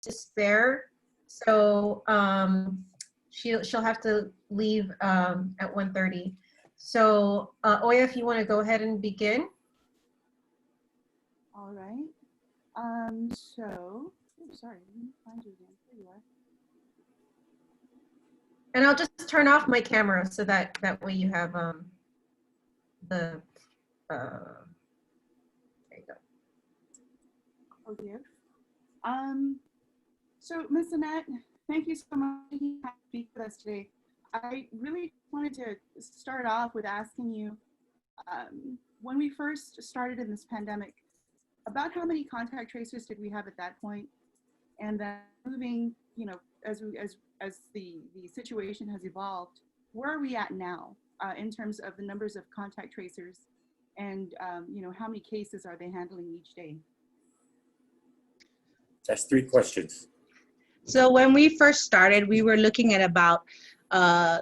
to spare, so she'll have to leave at 1:30. So Oya, if you want to go ahead and begin. All right. So, oh, sorry, I didn't find you again. There you are. And I'll just turn off my camera so that way you have the there you go. Okay. So Miss Annette, thank you so much for being here to speak with us today. I really wanted to start off with asking you, when we first started in this pandemic, about how many contact tracers did we have at that point? And then moving, you know, as the situation has evolved, where are we at now in terms of the numbers of contact tracers, and you know, how many cases are they handling each day? That's 3 questions. So when we first started, we were looking at about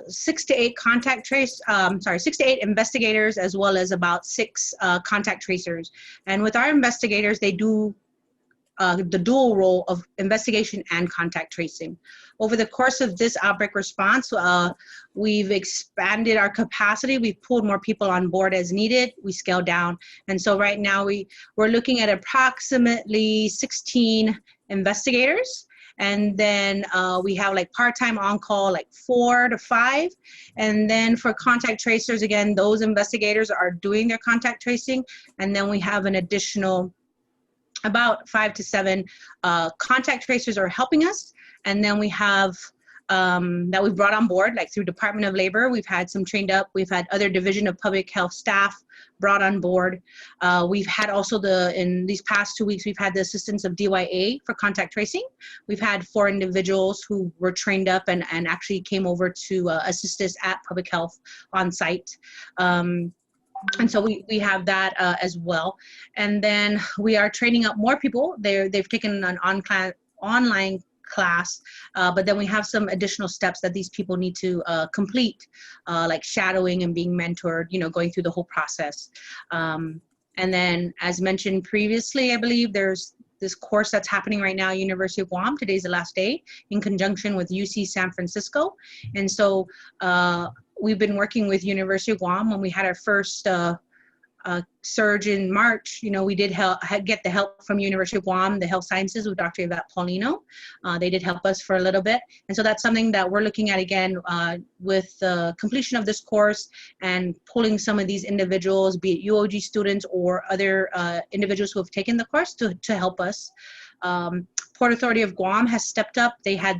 6 to 8 6 to 8 investigators, as well as about 6 contact tracers. And with our investigators, they do the dual role of investigation and contact tracing. Over the course of this outbreak response, we've expanded our capacity. We've pulled more people on board as needed. We scaled down. And so right now we're looking at approximately 16 investigators. And then we have like part-time on-call, like 4 to 5. And then for contact tracers, again, those investigators are doing their contact tracing. And then we have an additional about 5 to 7 contact tracers are helping us. And then we have that we've brought on board, like through Department of Labor. We've had some trained up. We've had other Division of Public Health staff brought on board. We've had also in these past 2 weeks, we've had the assistance of DYA for contact tracing. We've had 4 individuals who were trained up and actually came over to assist us at Public Health on site. And so we have that as well. And then we are training up more people. They've taken an online class, but then we have some additional steps that these people need to complete, like shadowing and being mentored, you know, going through the whole process. And then, as mentioned previously, I believe there's this course that's happening right now, University of Guam. Today's the last day, in conjunction with UC San Francisco. And so we've been working with University of Guam. When we had our first surge in March, you know, we did get the help from University of Guam, the health sciences with Dr. Yvette Paulino. They did help us for a little bit. And so that's something that we're looking at again with the completion of this course and pulling some of these individuals, be it UOG students or other individuals who have taken the course to help us. Port Authority of Guam has stepped up. They had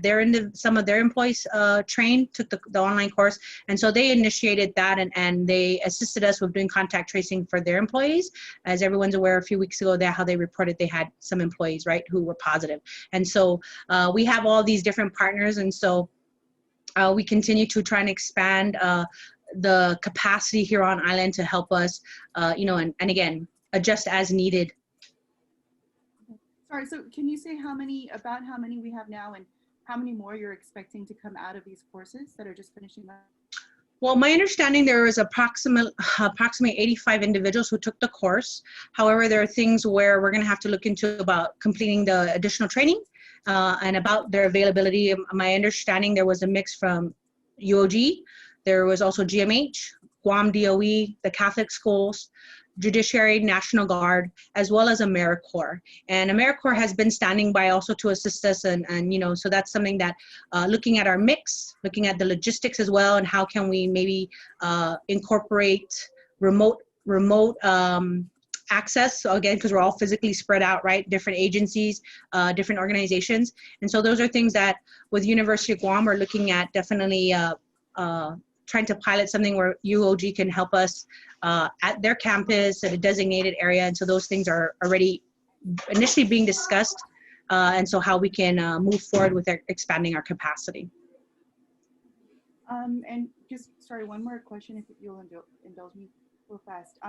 some of their employees trained, took the online course, and so they initiated that and they assisted us with doing contact tracing for their employees. As everyone's aware, a few weeks ago, how they reported they had some employees, right, who were positive. And so we have all these different partners, and so we continue to try and expand the capacity here on island to help us, you know, and again, adjust as needed. Sorry, so can you say about how many we have now and how many more you're expecting to come out of these courses that are just finishing up? Well, my understanding, there was approximately 85 individuals who took the course. However, there are things where we're going to have to look into about completing the additional training and about their availability. My understanding, there was a mix from UOG, there was also GMH, Guam DOE, the Catholic schools, Judiciary, National Guard, as well as AmeriCorps. And AmeriCorps has been standing by also to assist us, and you know, so that's something that looking at our mix, looking at the logistics as well, and how can we maybe incorporate remote access, so again, because we're all physically spread out, right? Different agencies, different organizations. And so those are things that with University of Guam, we're looking at definitely trying to pilot something where UOG can help us at their campus at a designated area. And so those things are already initially being discussed. And so how we can move forward with expanding our capacity. And just, sorry, one more question, if you'll indulge me real fast.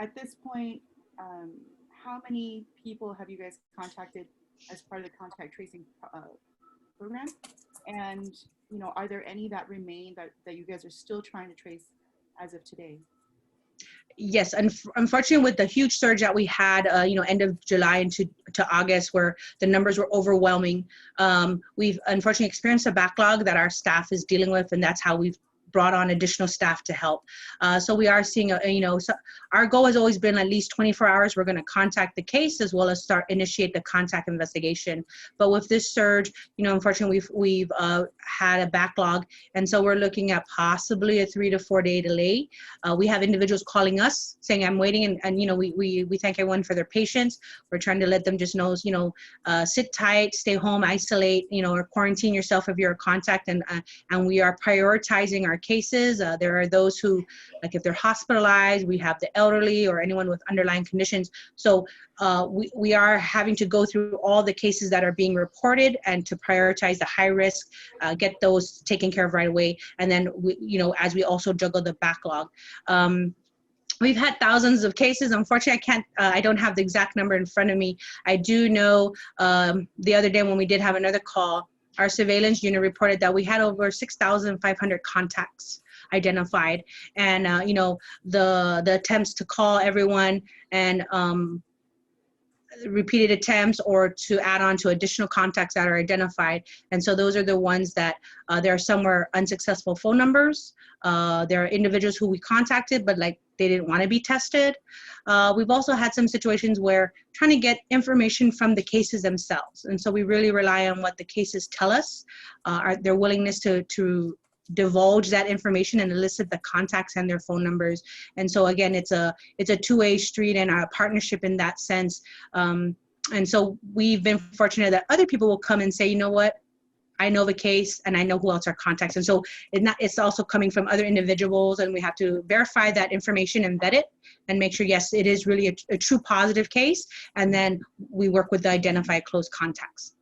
At this point, how many people have you guys contacted as part of the contact tracing program? And, you know, are there any that remain that you guys are still trying to trace as of today? Yes, unfortunately, with the huge surge that we had, end of July into August, where the numbers were overwhelming, we've unfortunately experienced a backlog that our staff is dealing with, and that's how we've brought on additional staff to help. So we are seeing, so our goal has always been at least 24 hours. We're going to contact the case as well as initiate the contact investigation. But with this surge, unfortunately, we've had a backlog, and so we're looking at possibly a 3 to 4 day delay. We have individuals calling us saying, "I'm waiting," and we thank everyone for their patience. We're trying to let them just know, sit tight, stay home, isolate, or quarantine yourself if you're a contact, and we are prioritizing our cases. There are those who, like if they're hospitalized, we have the elderly or anyone with underlying conditions. So we are having to go through all the cases that are being reported and to prioritize the high risk, get those taken care of right away. And then, as we also juggle the backlog. We've had thousands of cases. Unfortunately, I don't have the exact number in front of me. I do know the other day when we did have another call, our surveillance unit reported that we had over 6,500 contacts identified. And, the attempts to call everyone and repeated attempts or to add on to additional contacts that are identified. And so those are the ones that there are some were unsuccessful phone numbers. There are individuals who we contacted, but they didn't want to be tested. We've also had some situations where trying to get information from the cases themselves. And so we really rely on what the cases tell us, their willingness to divulge that information and elicit the contacts and their phone numbers. And so again, it's a two-way street and a partnership in that sense. And so we've been fortunate that other people will come and say, "You know what? I know the case and I know who else are contacts." And so it's also coming from other individuals, and we have to verify that information and vet it and make sure, yes, it is really a true positive case. And then we work with the identified close contacts.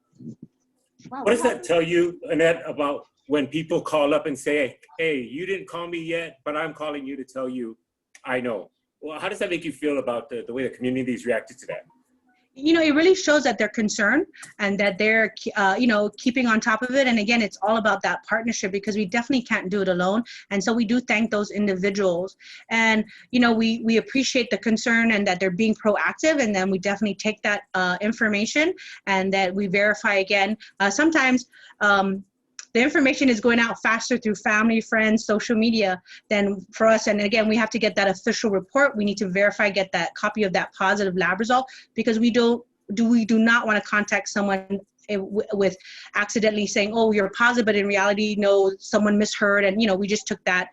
Wow. What does that tell you, Annette, about when people call up and say, "Hey, you didn't call me yet, but I'm calling you to tell you I know"? Well, how does that make you feel about the way the community's reacted to that? It really shows that they're concerned and that they're, keeping on top of it. And again, it's all about that partnership, because we definitely can't do it alone. And so we do thank those individuals. And, we appreciate the concern and that they're being proactive. And then we definitely take that information and that we verify again. Sometimes, the information is going out faster through family, friends, social media than for us. And again, we have to get that official report. We need to verify, get that copy of that positive lab result, because we do not want to contact someone with accidentally saying, "Oh, you're positive," but in reality, no, someone misheard, and we just took that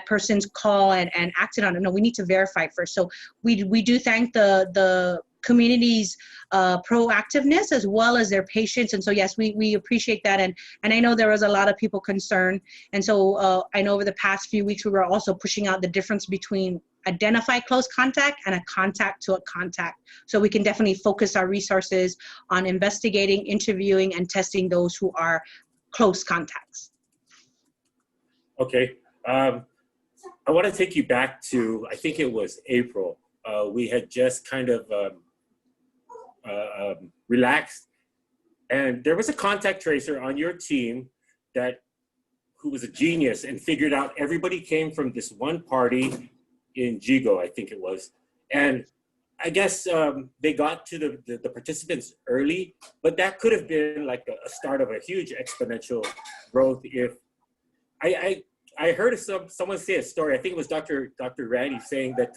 person's call and acted on it. No, we need to verify first. So we do thank the community's proactiveness as well as their patience. And so, yes, we appreciate that. And I know there was a lot of people concerned. And so I know over the past few weeks, we were also pushing out the difference between identify close contact and a contact to a contact. So we can definitely focus our resources on investigating, interviewing, and testing those who are close contacts. Okay. I want to take you back to, I think it was April. We had just kind of relaxed, and there was a contact tracer on your team who was a genius and figured out everybody came from this one party in Jigo, I think it was. And I guess they got to the participants early, but that could have been like a start of a huge exponential growth. If I heard someone say a story, I think it was Dr. Randy, saying that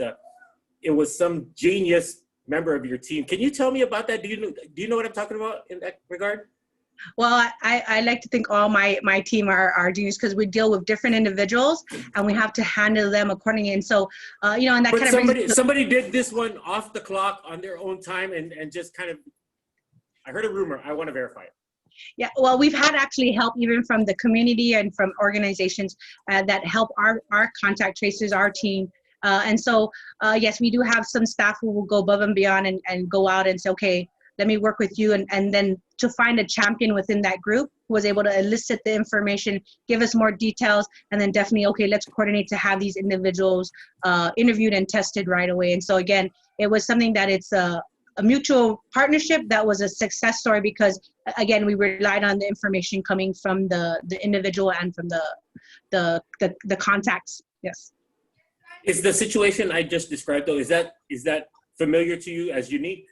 it was some genius member of your team. Can you tell me about that? Do you know what I'm talking about in that regard? Well, I like to think all my team are genius, because we deal with different individuals and we have to handle them accordingly. And so, and that but kind of somebody did this one off the clock on their own time and just kind of, I heard a rumor. I want to verify it. Yeah, well, we've had actually help even from the community and from organizations that help our contact tracers, our team. And so, yes, we do have some staff who will go above and beyond and go out and say, "Okay, let me work with you," and then to find a champion within that group who was able to elicit the information, give us more details, and then definitely, okay, let's coordinate to have these individuals interviewed and tested right away. And so again, it was something that it's a mutual partnership that was a success story, because again, we relied on the information coming from the individual and from the contacts. Yes. Is the situation I just described, though, is that familiar to you as unique?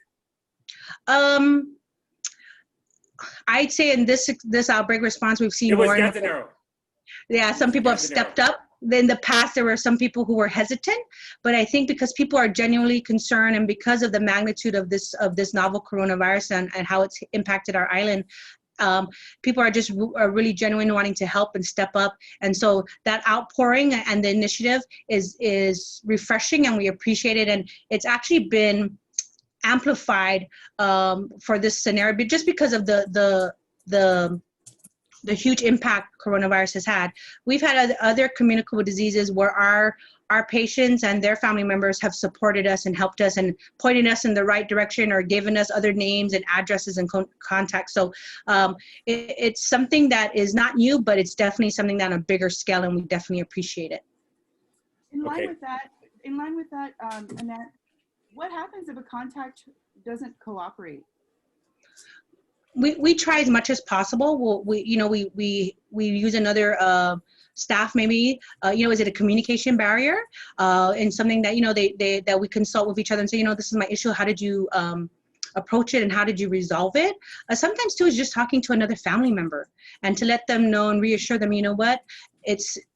I'd say in this outbreak response, we've seen It was more. Gazzanero. Yeah, some people have stepped up. In the past, there were some people who were hesitant, but I think because people are genuinely concerned and because of the magnitude of this novel coronavirus and how it's impacted our island, people are really genuine wanting to help and step up. And so that outpouring and the initiative is refreshing, and we appreciate it. And it's actually been amplified for this scenario, but just because of the huge impact coronavirus has had. We've had other communicable diseases where our patients and their family members have supported us and helped us and pointed us in the right direction or given us other names and addresses and contacts. So it's something that is not new, but it's definitely something that on a bigger scale, and we definitely appreciate it. In line with that, Annette, what happens if a contact doesn't cooperate? We try as much as possible. We use another staff maybe. Is it a communication barrier? And something that that we consult with each other and say, this is my issue. How did you approach it and how did you resolve it? Sometimes too is just talking to another family member and to let them know and reassure them,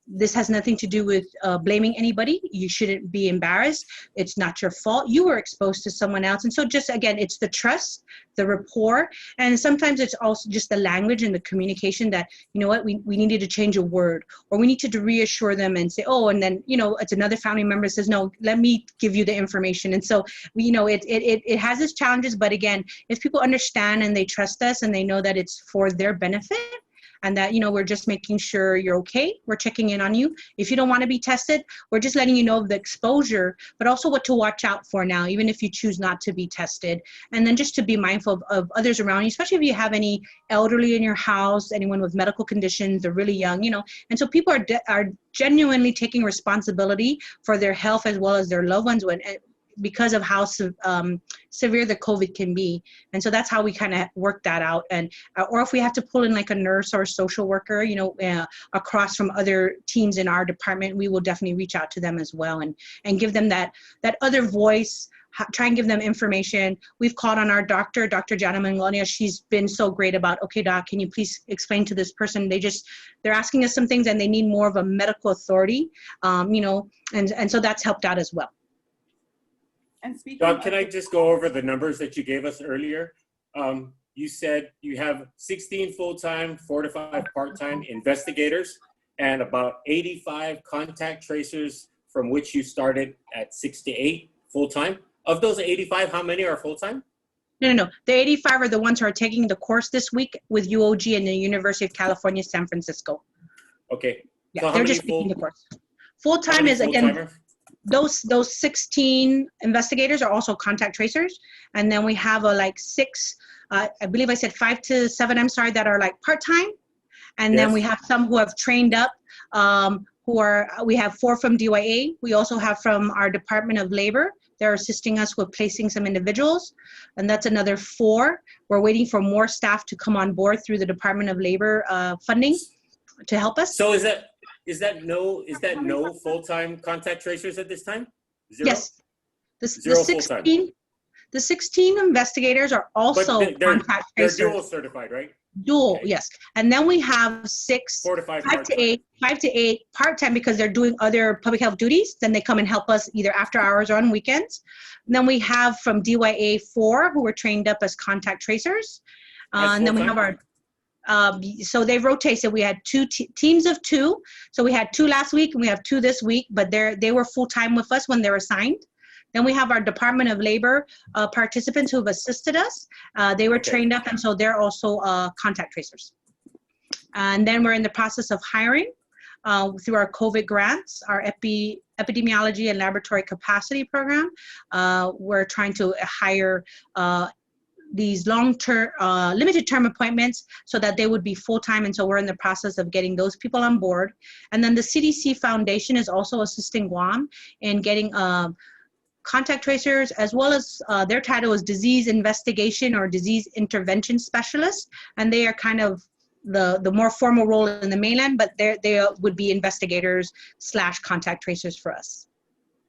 this has nothing to do with blaming anybody. You shouldn't be embarrassed. It's not your fault. You were exposed to someone else. And so just, again, it's the trust, the rapport, and sometimes it's also just the language and the communication that, we needed to change a word, or we need to reassure them and say, oh, and then, it's another family member says, no, let me give you the information. And so, it has its challenges, but again, if people understand and they trust us and they know that it's for their benefit, and that, we're just making sure you're okay. We're checking in on you. If you don't want to be tested, we're just letting you know of the exposure, but also what to watch out for now, even if you choose not to be tested. And then just to be mindful of others around you, especially if you have any elderly in your house, anyone with medical conditions, they're really young, And so people are genuinely taking responsibility for their health as well as their loved ones because of how severe the COVID can be. And so that's how we kind of work that out. And or if we have to pull in like a nurse or a social worker, across from other teams in our department, we will definitely reach out to them as well and give them that other voice, try and give them information. We've called on our Dr. Jana Mangonia. She's been so great about, okay, doc, can you please explain to this person? They're asking us some things and they need more of a medical authority, and so that's helped out as well. And speaking Doc, can I just go over the numbers that you gave us earlier? You said you have 16 full-time, 4 to 5 part-time investigators, and about 85 contact tracers, from which you started at 6 to 8 full-time. Of those 85, how many are full-time? No. The 85 are the ones who are taking the course this week with UOG and the University of California, San Francisco. Okay. Yeah, so they're just taking the course. Full-time is, again, those 16 investigators are also contact tracers. And then we have six, I believe I said 5 to 7, that are like part-time. And then we have some who have trained up, we have 4 from DYA. We also have from our Department of Labor. They're assisting us with placing some individuals. And that's another 4. We're waiting for more staff to come on board through the Department of Labor funding to help us. So is that no full-time contact tracers at this time? 0? Yes. The 16 investigators are also contact tracers. They're dual certified, right? Dual, okay. Yes. And then we have 4 to 5 5 to 8 part-time because they're doing other public health duties. Then they come and help us either after hours or on weekends. And then we have from DYA 4 who were trained up as contact tracers. And then we have our so they rotate. So we had 2 teams of 2. So we had 2 last week and we have 2 this week, but they were full-time with us when they were assigned. Then we have our Department of Labor participants who have assisted us. They were trained up, and so they're also contact tracers. And then we're in the process of hiring through our COVID grants, our epidemiology and laboratory capacity program. We're trying to hire these long-term, limited-term appointments so that they would be full-time, and so we're in the process of getting those people on board. And then the CDC Foundation is also assisting Guam in getting contact tracers, as well as their title is disease investigation or disease intervention specialist, and they are kind of the more formal role in the mainland, but they would be investigators / contact tracers for us.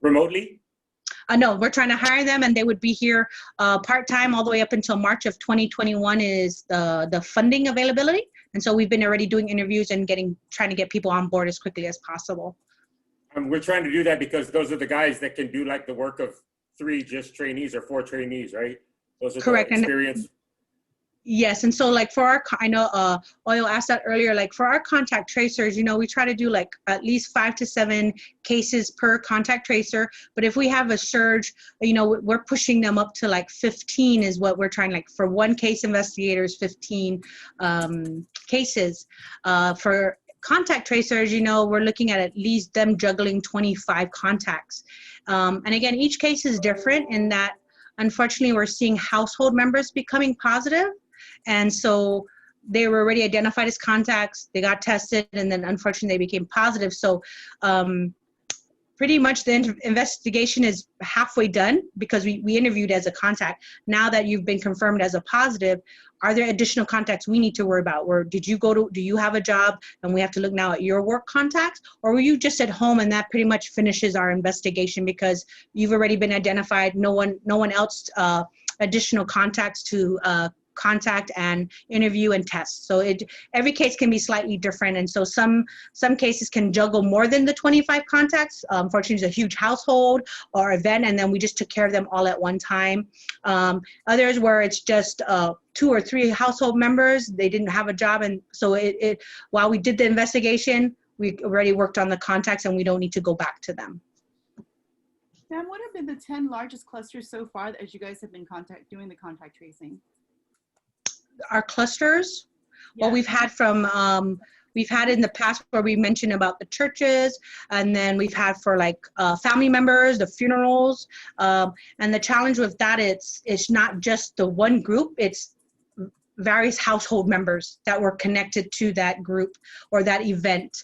remotely? No, we're trying to hire them, and they would be here part-time all the way up until March of 2021 is the funding availability. And so we've been already doing interviews and trying to get people on board as quickly as possible. We're trying to do that because those are the guys that can do like the work of 3 just trainees or 4 trainees, right? Those are Correct. the experience. Yes, and so like for our, I know Oyo asked that earlier, like for our contact tracers, you know, we try to do like at least 5 to 7 cases per contact tracer. But if we have a surge, you know, we're pushing them up to like 15 is what we're trying, like for one case investigators, 15 cases. For contact tracers, you know, we're looking at least them juggling 25 contacts. And again, each case is different in that, unfortunately, we're seeing household members becoming positive. And so they were already identified as contacts, they got tested, and then unfortunately they became positive. So pretty much the investigation is halfway done because we interviewed as a contact. Now that you've been confirmed as a positive, are there additional contacts we need to worry about? Or do you have a job and we have to look now at your work contacts? Or were you just at home and that pretty much finishes our investigation because you've already been identified, no one else additional contacts to contact and interview and test. So every case can be slightly different. And so some cases can juggle more than the 25 contacts. Unfortunately, it's a huge household or event, and then we just took care of them all at one time. Others where it's just 2 or 3 household members, they didn't have a job. And so while we did the investigation, we already worked on the contacts and we don't need to go back to them. Sam, what have been the 10 largest clusters so far as you guys have been doing the contact tracing? Our clusters, Yeah. well, we've had in the past where we mentioned about the churches, and then we've had for like family members, the funerals, and the challenge with that, it's not just the one group, it's various household members that were connected to that group or that event.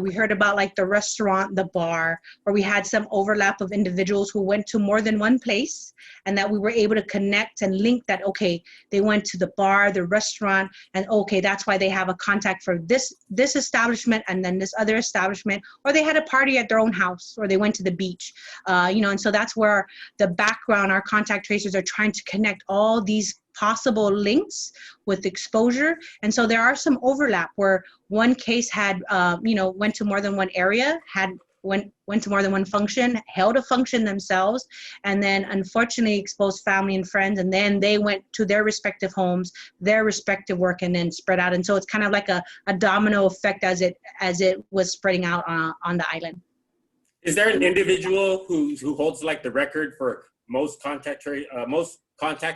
We heard about like the restaurant, the bar, where we had some overlap of individuals who went to more than one place, and that we were able to connect and link that, okay, they went to the bar, the restaurant, and okay, that's why they have a contact for this establishment and then this other establishment, or they had a party at their own house, or they went to the beach, and so that's where the background, our contact tracers are trying to connect all these possible links with exposure. And so there are some overlap where one case had, went to more than one area, went to more than one function, held a function themselves, and then unfortunately exposed family and friends, and then they went to their respective homes, their respective work, and then spread out. And so it's kind of like a domino effect as it was spreading out on the island. Is there an individual who holds like the record for most contacts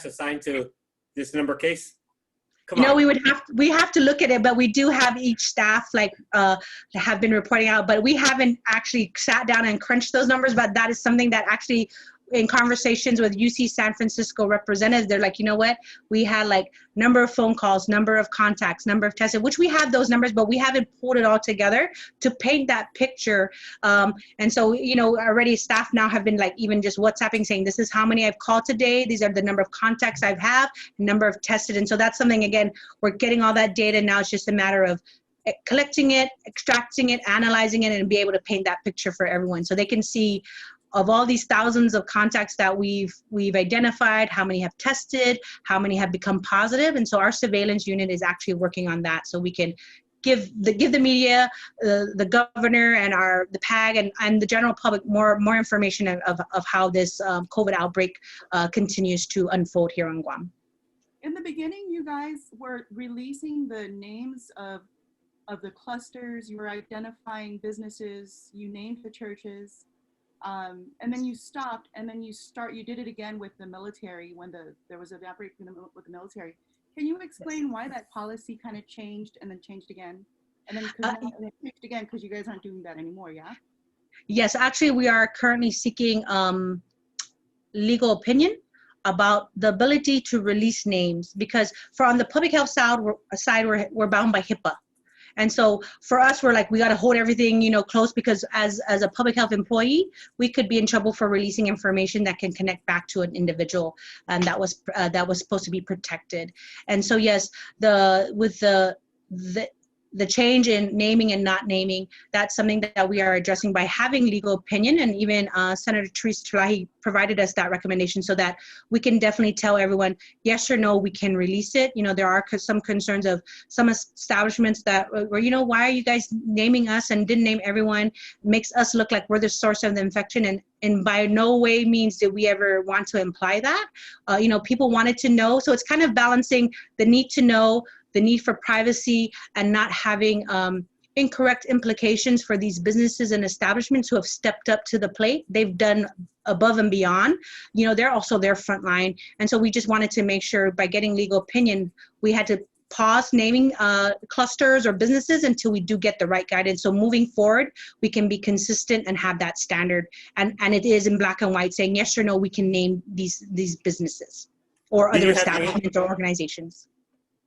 assigned to this number case? Come on. We have to look at it, but we do have each staff have been reporting out, but we haven't actually sat down and crunched those numbers. But that is something that actually, in conversations with UC San Francisco representatives, they're like, you know what, we had like number of phone calls, number of contacts, number of tested, which we have those numbers, but we haven't pulled it all together to paint that picture. And so, already staff now have been like even just WhatsApping saying, this is how many I've called today. These are the number of contacts I've had, number of tested. And so that's something, again, we're getting all that data. Now it's just a matter of collecting it, extracting it, analyzing it, and be able to paint that picture for everyone so they can see of all these thousands of contacts that we've identified, how many have tested, how many have become positive. And so our surveillance unit is actually working on that so we can give the media, the governor and the PAG and the general public more information of how this COVID outbreak continues to unfold here on Guam. In the beginning, you guys were releasing the names of the clusters, you were identifying businesses, you named the churches. And then you stopped, and then you did it again with the military when there was an outbreak with the military. Can you explain why that policy kind of changed and then changed again? And then it changed again because you guys aren't doing that anymore, yeah? Yes, actually we are currently seeking legal opinion about the ability to release names, because on the public health side, we're bound by HIPAA. And so for us, we're like, we got to hold everything, close, because as a public health employee, we could be in trouble for releasing information that can connect back to an individual, and that was supposed to be protected. And so yes, with the the change in naming and not naming, that's something that we are addressing by having legal opinion. And even Senator Therese Tlahi provided us that recommendation so that we can definitely tell everyone, yes or no, we can release it. You know, there are some concerns of some establishments that were, you know, why are you guys naming us and didn't name everyone? Makes us look like we're the source of the infection. And by no way means did we ever want to imply that. You know, people wanted to know. So it's kind of balancing the need to know, the need for privacy, and not having incorrect implications for these businesses and establishments who have stepped up to the plate. They've done above and beyond. You know, they're also their front line. And so we just wanted to make sure by getting legal opinion, we had to pause naming clusters or businesses until we do get the right guidance. So moving forward, we can be consistent and have that standard. And it is in black and white saying yes or no, we can name these businesses or other establishments or organizations.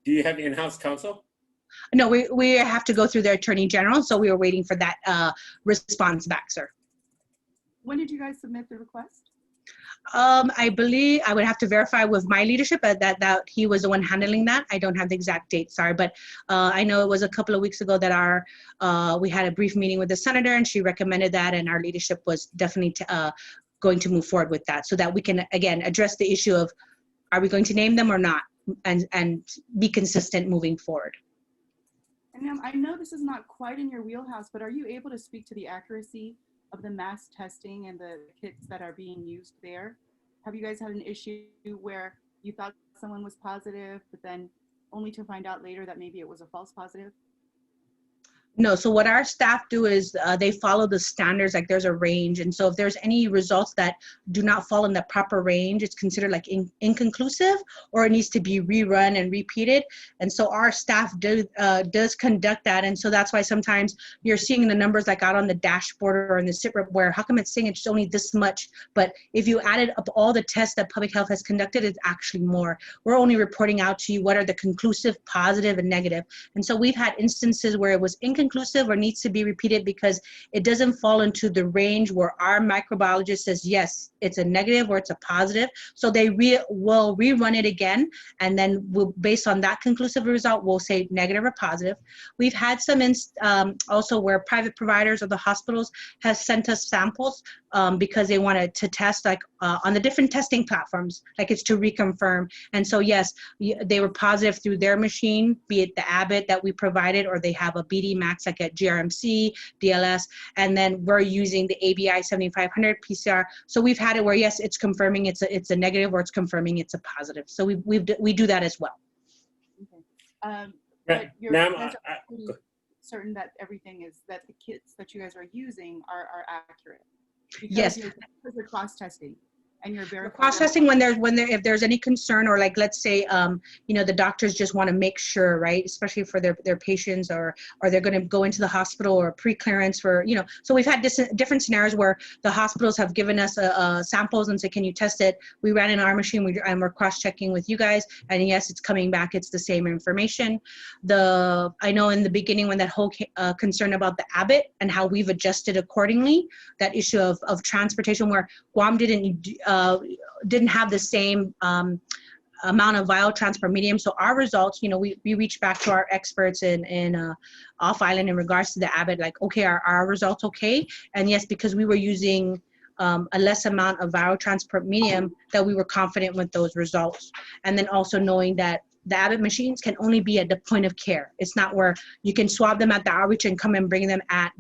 Do you have in-house counsel? No, we have to go through the Attorney General. So we are waiting for that response back, sir. When did you guys submit the request? I believe I would have to verify with my leadership that he was the one handling that. I don't have the exact date, sorry, but I know it was a couple of weeks ago that we had a brief meeting with the senator and she recommended that, and our leadership was definitely going to move forward with that so that we can, again, address the issue of are we going to name them or not, and be consistent moving forward. And I know this is not quite in your wheelhouse, but are you able to speak to the accuracy of the mass testing and the kits that are being used there? Have you guys had an issue where you thought someone was positive, but then only to find out later that maybe it was a false positive? No, so what our staff do is they follow the standards, like there's a range. And so if there's any results that do not fall in the proper range, it's considered like inconclusive, or it needs to be rerun and repeated. And so our staff does conduct that. And so that's why sometimes you're seeing the numbers like out on the dashboard or in the SITREP where how come it's saying it's only this much? But if you added up all the tests that public health has conducted, it's actually more. We're only reporting out to you what are the conclusive, positive, and negative. And so we've had instances where it was inconclusive or needs to be repeated because it doesn't fall into the range where our microbiologist says, yes, it's a negative or it's a positive. So they will rerun it again. And then based on that conclusive result, we'll say negative or positive. We've had some also where private providers or the hospitals have sent us samples because they wanted to test like on the different testing platforms, like it's to reconfirm. And so yes, they were positive through their machine, be it the Abbott that we provided, or they have a BD Max like at GRMC, DLS, and then we're using the ABI 7500 PCR. So we've had it where yes, it's confirming it's a negative, or it's confirming it's a positive. So we do that as well. Okay. But you're certain that everything is, that the kits that you guys are using are accurate. Because yes. You're cross-testing. And you're verifying. Cross-testing if there's any concern, or like let's say you know, the doctors just want to make sure, right, especially for their patients, or they're going to go into the hospital or pre-clearance for, you know. So we've had different scenarios where the hospitals have given us samples and say, can you test it? We ran in our machine and we're cross-checking with you guys, and yes, it's coming back, it's the same information. I know in the beginning when that whole concern about the Abbott and how we've adjusted accordingly, that issue of transportation where Guam didn't have the same amount of viral transport medium. So our results, you know, we reached back to our experts in off island in regards to the Abbott, like, okay, are our results okay? And yes, because we were using a less amount of viral transport medium, that we were confident with those results. And then also knowing that the Abbott machines can only be at the point of care. It's not where you can swab them at the outreach and come and bring them at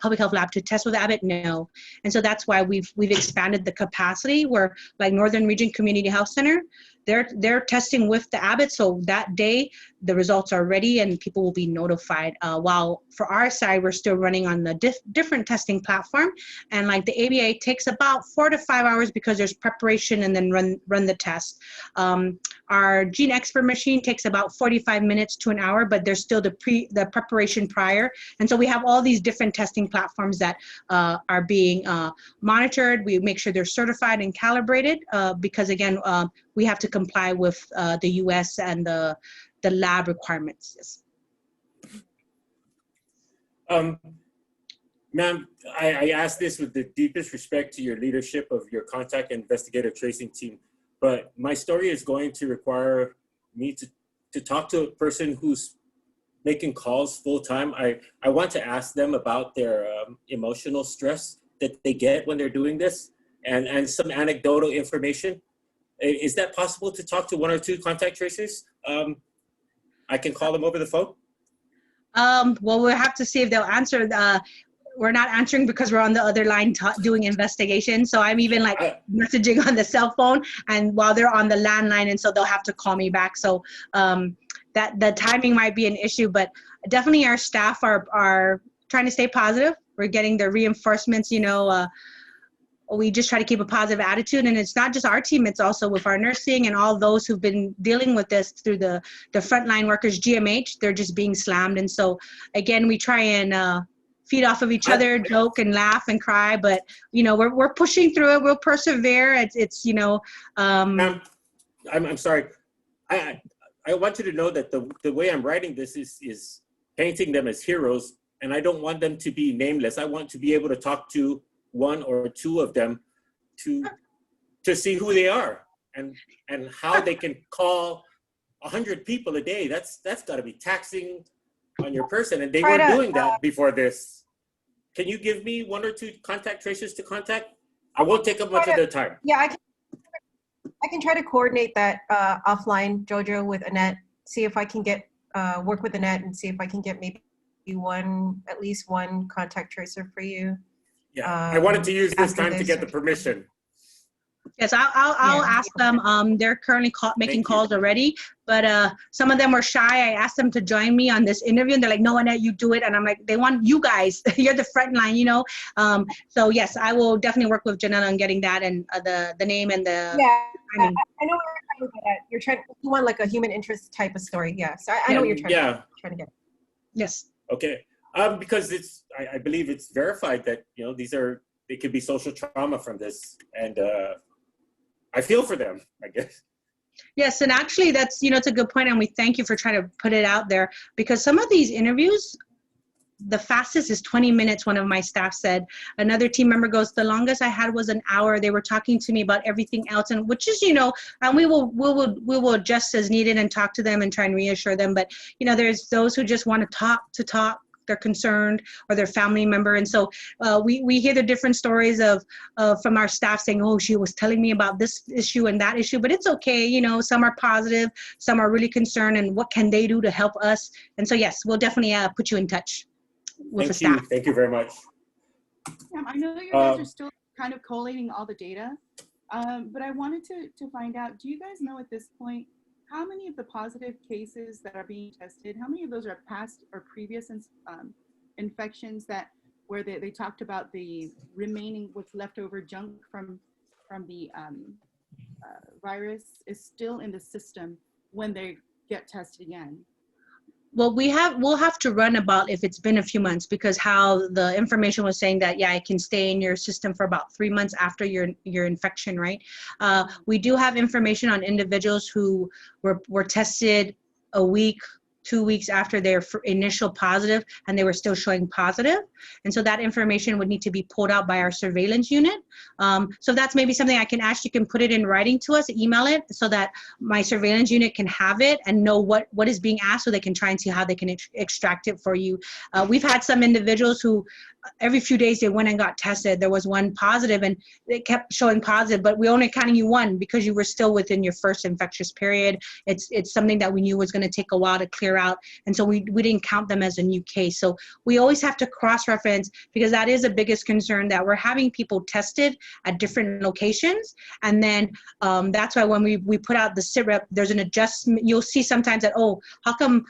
public health lab to test with Abbott. No. And so that's why we've expanded the capacity where, like Northern Region Community Health Center, they're testing with the Abbott. So that day the results are ready and people will be notified. While for our side, we're still running on the different testing platform. And like the ABA takes about 4 to 5 hours because there's preparation and then run the test. Our Gene Expert machine takes about 45 minutes to an hour, but there's still the preparation prior. And so we have all these different testing platforms that are being monitored. We make sure they're certified and calibrated because again, we have to comply with the US and the lab requirements. Yes. Ma'am, I ask this with the deepest respect to your leadership of your contact and investigative tracing team, but my story is going to require me to talk to a person who's making calls full time, I want to ask them about their emotional stress that they get when they're doing this, and some anecdotal information. Is that possible to talk to one or two contact tracers? I can call them over the phone. Well, we'll have to see if they'll answer. We're not answering because we're on the other line doing investigation. So I'm even like messaging on the cell phone, and while they're on the landline, and so they'll have to call me back. So that the timing might be an issue, but definitely our staff are trying to stay positive. We're getting the reinforcements, you know. We just try to keep a positive attitude, and it's not just our team, it's also with our nursing and all those who've been dealing with this through the frontline workers, GMH, they're just being slammed. And so again, we try and feed off of each other, joke and laugh and cry, but you know, we're pushing through it. We'll persevere. It's you know, I'm sorry. I want you to know that the way I'm writing this is painting them as heroes, and I don't want them to be nameless. I want to be able to talk to one or two of them to see who they are and how they can call 100 people a day. That's got to be taxing on your person, and they weren't doing that before this. Can you give me one or two contact tracers to contact? I won't take up much of their time. Yeah, I can try to coordinate that offline, Jojo, with Annette. See if I can get work with Annette and see if I can get maybe at least one contact tracer for you. Yeah, I wanted to use this time to get the permission. Yes, I'll ask them. They're currently making calls already, but some of them were shy. I asked them to join me on this interview, and they're like, "No, Annette, you do it." And I'm like, "They want you guys. You're the front line, you know." So yes, I will definitely work with Janella on getting that and the name and the. Yeah, timing. I know what you're trying to get at. You want like a human interest type of story. Yeah, so I know what you're trying to get. Yes. Okay. Because I believe it's verified that, you know, they could be social trauma from this, and I feel for them, I guess. Yes, and actually that's, you know, it's a good point, and we thank you for trying to put it out there, because some of these interviews, the fastest is 20 minutes, one of my staff said. Another team member goes, the longest I had was an hour. They were talking to me about everything else, and which is, you know, and we will adjust as needed and talk to them and try and reassure them. But, you know, there's those who just want to talk. They're concerned, or their family member. And so we hear the different stories of from our staff saying, oh, she was telling me about this issue and that issue, but it's okay. You know, some are positive, some are really concerned, and what can they do to help us? And so, yes, we'll definitely put you in touch with the staff. Thank you very much. I know you guys are still kind of collating all the data, but I wanted to find out, do you guys know at this point, how many of the positive cases that are being tested, how many of those are past or previous infections where they talked about the remaining, what's left over junk from the virus is still in the system when they get tested again? Well, we'll have to run about if it's been a few months, because how the information was saying that, yeah, it can stay in your system for about 3 months after your infection, right? We do have information on individuals who were tested a week, 2 weeks after their initial positive, and they were still showing positive. And so that information would need to be pulled out by our surveillance unit. So that's maybe something I can ask. You can put it in writing to us, email it, so that my surveillance unit can have it and know what is being asked, so they can try and see how they can extract it for you. We've had some individuals who every few days they went and got tested. There was one positive, and they kept showing positive, but we only counting you one because you were still within your first infectious period. It's something that we knew was going to take a while to clear out, and so we didn't count them as a new case. So we always have to cross-reference, because that is the biggest concern, that we're having people tested at different locations, and then that's why when we put out the SIREP, there's an adjustment. You'll see sometimes that, oh, how come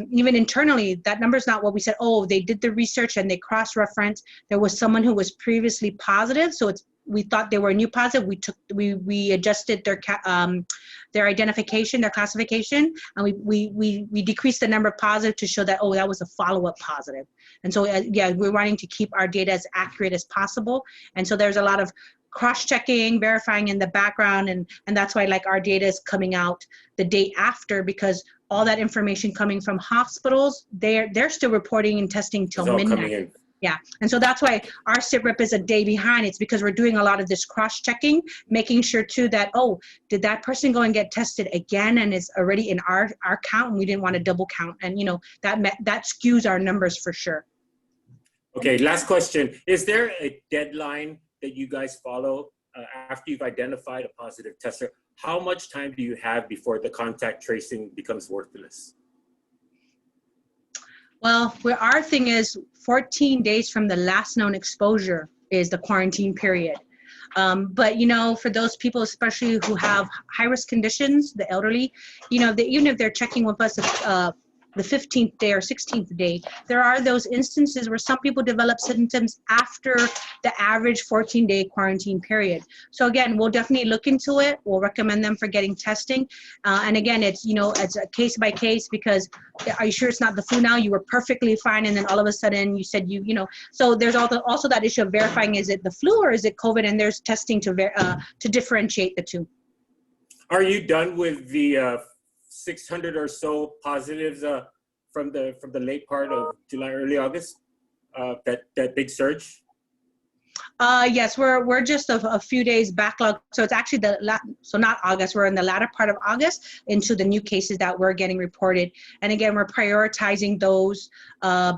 even internally that number's not what we said? Oh, they did the research and they cross-referenced. There was someone who was previously positive, so we thought they were a new positive. We adjusted their identification, their classification, and we decreased the number of positive to show that, oh, that was a follow-up positive. And so yeah, we're wanting to keep our data as accurate as possible. And so there's a lot of cross-checking, verifying in the background, and that's why, like, our data is coming out the day after, because all that information coming from hospitals, they're still reporting and testing till midnight. Yeah, and so that's why our sit rep is a day behind. It's because we're doing a lot of this cross-checking, making sure too that, oh, did that person go and get tested again and it's already in our count, and we didn't want to double count, and you know that skews our numbers for sure. Okay, last question. Is there a deadline that you guys follow after you've identified a positive tester? How much time do you have before the contact tracing becomes worthless? Well, our thing is 14 days from the last known exposure is the quarantine period. But, you know, for those people, especially who have high-risk conditions, the elderly, you know, even if they're checking with us the 15th day or 16th day, there are those instances where some people develop symptoms after the average 14-day quarantine period. So again, we'll definitely look into it. We'll recommend them for getting testing. And again, it's, you know, it's a case by case, because are you sure it's not the flu now? You were perfectly fine, and then all of a sudden you said you know, so there's also that issue of verifying, is it the flu or is it COVID? And there's testing to differentiate the two. Are you done with the 600 or so positives from the late part of July, early August? That big surge? Yes, we're just a few days backlog. So it's actually so not August, we're in the latter part of August into the new cases that we're getting reported. And again, we're prioritizing those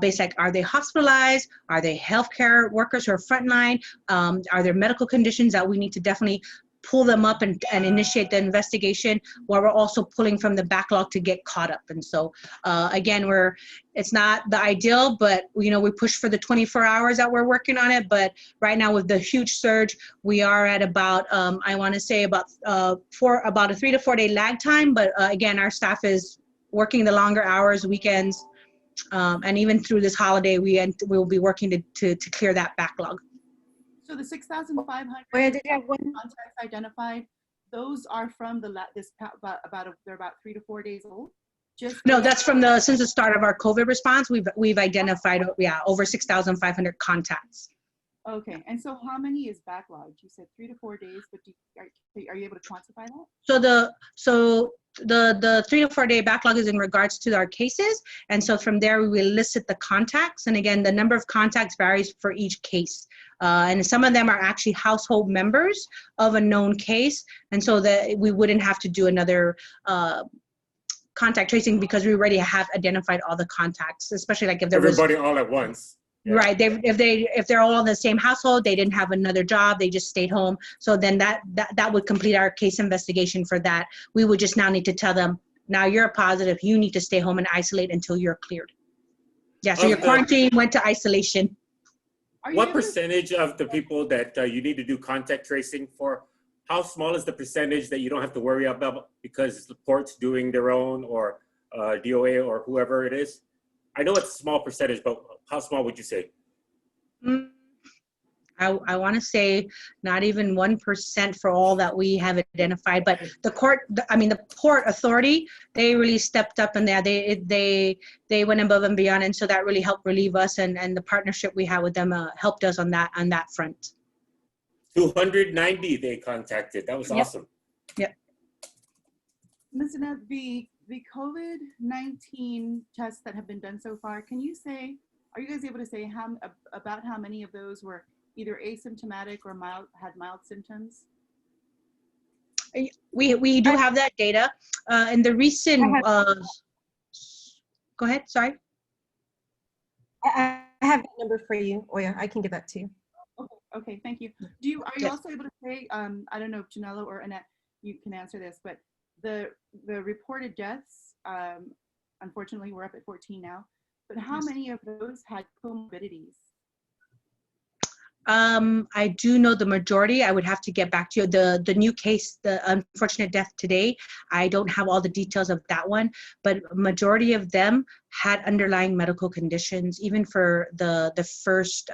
based, like, are they hospitalized? Are they healthcare workers who are frontline? Are there medical conditions that we need to definitely pull them up and initiate the investigation, while we're also pulling from the backlog to get caught up. And so again, it's not the ideal, but you know, we push for the 24 hours that we're working on it. But right now with the huge surge, we are at about, I want to say about a 3 to 4 day lag time. But again, our staff is working the longer hours, weekends, and even through this holiday, we will be working to clear that backlog. So the 6,500 Did you have one? contacts identified, those are from they're about 3 to 4 days old? No, that's from since the start of our COVID response, we've identified, over 6,500 contacts. Okay, and so how many is backlogged? You said 3 to 4 days, but are you able to quantify that? So the 3 to 4 day backlog is in regards to our cases, and so from there we will elicit the contacts, and again, the number of contacts varies for each case, and some of them are actually household members of a known case, and so that we wouldn't have to do another contact tracing, because we already have identified all the contacts, especially like if there everybody all at once. Yeah. Right. If they're all in the same household, they didn't have another job, they just stayed home. So then that would complete our case investigation for that. We would just now need to tell them, now you're a positive, you need to stay home and isolate until you're cleared. Yeah. So your quarantine went to isolation. What percentage of the people that you need to do contact tracing for, how small is the percentage that you don't have to worry about because the port's doing their own, or DOA or whoever it is? I know it's a small percentage, but how small would you say? I want to say not even 1% for all that we have identified. But the Port Authority, they really stepped up, and they went above and beyond, and so that really helped relieve us, and the partnership we have with them helped us on that front. 290 they contacted. That was awesome. Yep. Ms. Annette, the COVID-19 tests that have been done so far, are you guys able to say about how many of those were either asymptomatic or had mild symptoms? We do have that data. In the recent, go ahead, sorry. I have that number for you. Oh yeah, I can give that to you. Okay, thank you. Are you also able to say, I don't know if Janella or Annette, you can answer this, but the reported deaths, unfortunately we're up at 14 now, but how many of those had comorbidities? I do know the majority. I would have to get back to you. The new case, the unfortunate death today, I don't have all the details of that one, but majority of them had underlying medical conditions. Even for the first,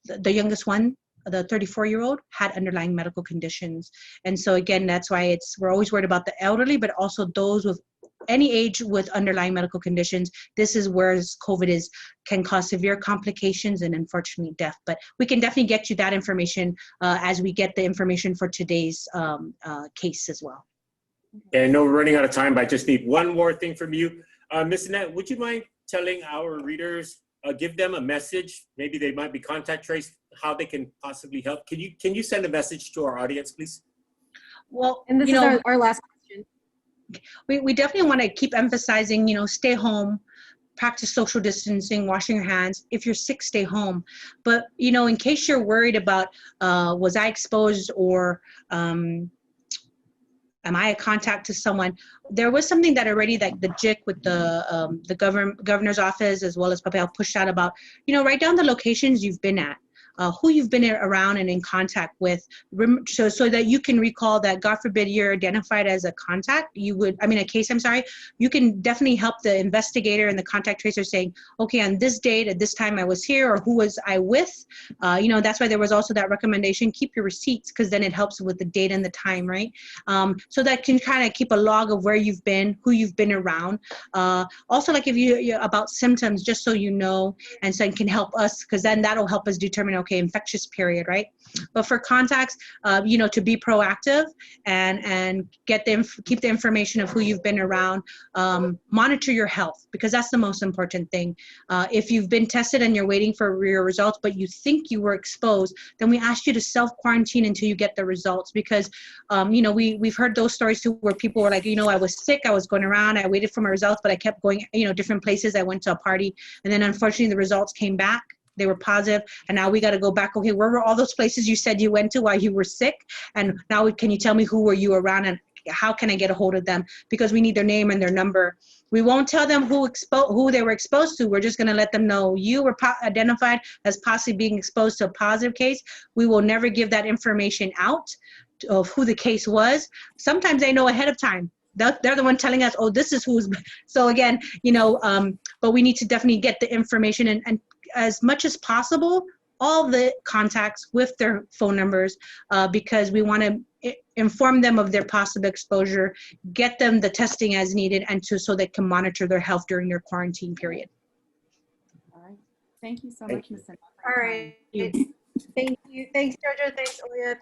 the youngest one, the 34-year-old, had underlying medical conditions. And so again, that's why we're always worried about the elderly, but also those with any age with underlying medical conditions. This is where COVID can cause severe complications and unfortunately death. But we can definitely get you that information as we get the information for today's case as well. And I know we're running out of time, but I just need one more thing from you. Ms. Annette, would you mind telling our readers give them a message. Maybe they might be contact traced, how they can possibly help. Can you send a message to our audience, please? Well, And this you is know, our last question. we definitely want to keep emphasizing, stay home, practice social distancing, washing your hands. If you're sick, stay home. But, in case you're worried about, was I exposed, or am I a contact to someone? There was something that already, like the JIC with the governor's office, as well as Papel, pushed out about, write down the locations you've been at, who you've been around and in contact with, so that you can recall that, God forbid, you're identified as a contact, a case, I'm sorry, you can definitely help the investigator and the contact tracer saying, okay, on this date, at this time I was here, or who was I with? That's why there was also that recommendation, keep your receipts, because then it helps with the date and the time, right? So that can kind of keep a log of where you've been, who you've been around. Also, like if you about symptoms, just so you know, and so it can help us, because then that'll help us determine, okay, infectious period, right? But for contacts, to be proactive and keep the information of who you've been around. Monitor your health, because that's the most important thing. If you've been tested and you're waiting for your results, but you think you were exposed, then we ask you to self-quarantine until you get the results, because we've heard those stories too, where people were like, I was sick, I was going around, I waited for my results, but I kept going, different places. I went to a party, and then unfortunately the results came back. They were positive, and now we got to go back. Okay, where were all those places you said you went to while you were sick? And now can you tell me who were you around, and how can I get a hold of them? Because we need their name and their number. We won't tell them who they were exposed to. We're just going to let them know you were identified as possibly being exposed to a positive case. We will never give that information out of who the case was. Sometimes they know ahead of time. They're the one telling us, oh, this is who's. So again, but we need to definitely get the information, and as much as possible, all the contacts with their phone numbers, because we want to inform them of their possible exposure, get them the testing as needed, and so they can monitor their health during their quarantine period. All right. Thank you so Thank much, you. Ms. Annette. All right. Thank you. Thank you. Thanks, Jojo. Thanks, Oya.